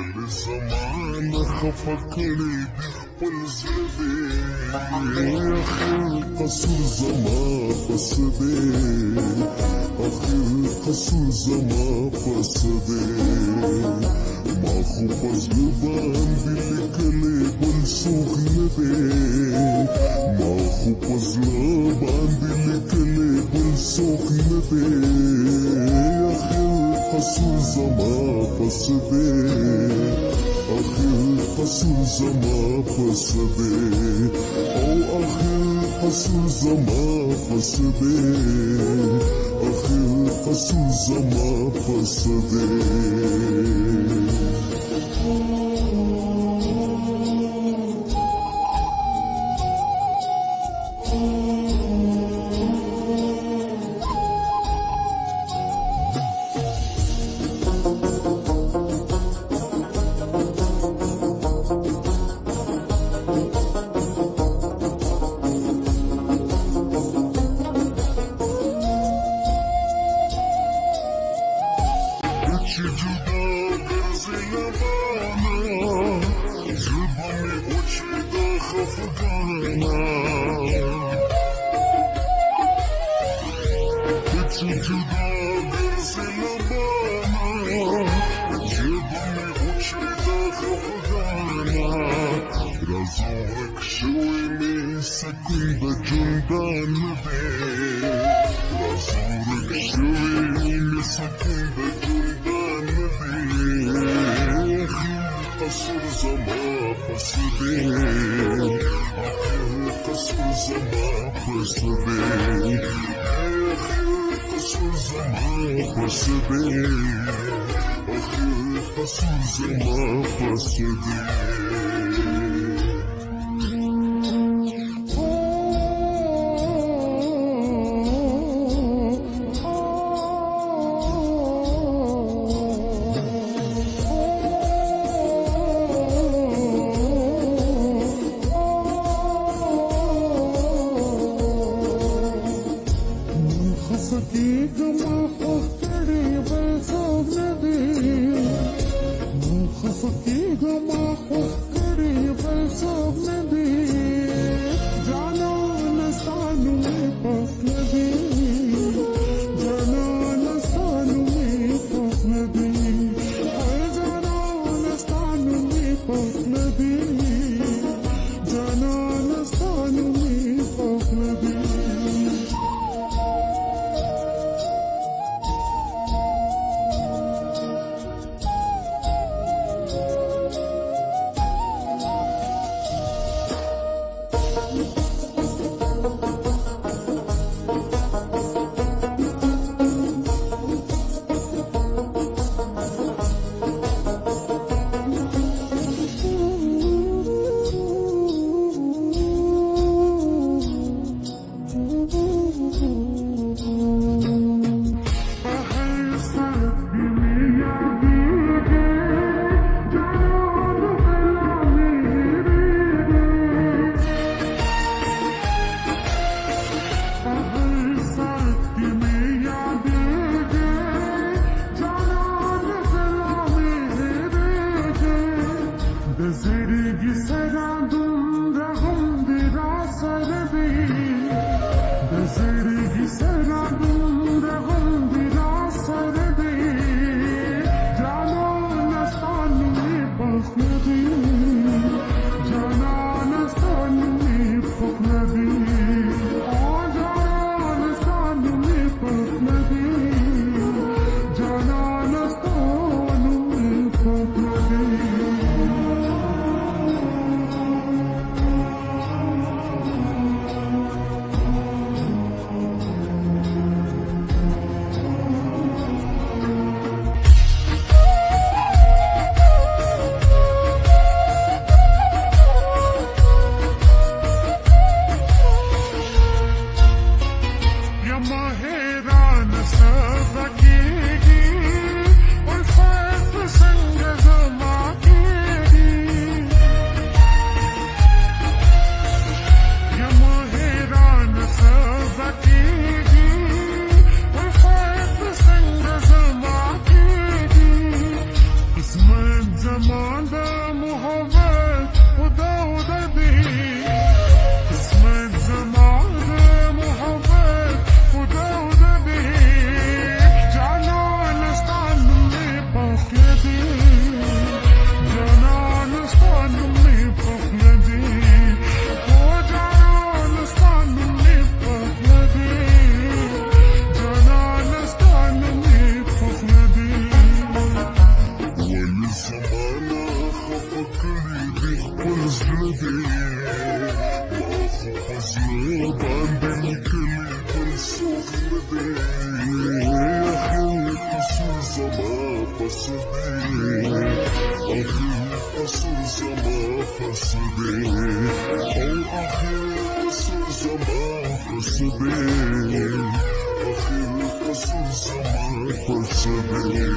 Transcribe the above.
والزمان خفقني والزلبي يا أخي قصر زمان فسدي أخي قصر زمان فسدي ما خفز لبان بالكلي والسوق لدي ما خفز لبان بالكلي والسوق لدي يا أخي قصر زمان فسدي أخي قصر زمان فسدي أو أخي قصر زمان فسدي أخي قصر زمان فسدي رزقك شوي سكن بجندان بي رزقك شوي سكن بجندان بي أخي قصر زمان فسدي أخي قصر زمان فسدي أخي قصر زمان فسدي أخي قصر زمان فسدي زمان ده محبت وده دي قسمة زمان ده محبت وده دي جعلوا نستعلمني بخيدي جعلوا نستعلمني بخيدي وجعلوا نستعلمني بخيدي جعلوا نستعلمني بخيدي والزمان فكري والزلدي واخو فزلب عندي كل فلسوف لدي يا اخي قصر زما فسدي اخي قصر زما فسدي او اخي قصر زما فسدي اخي قصر زما فسدي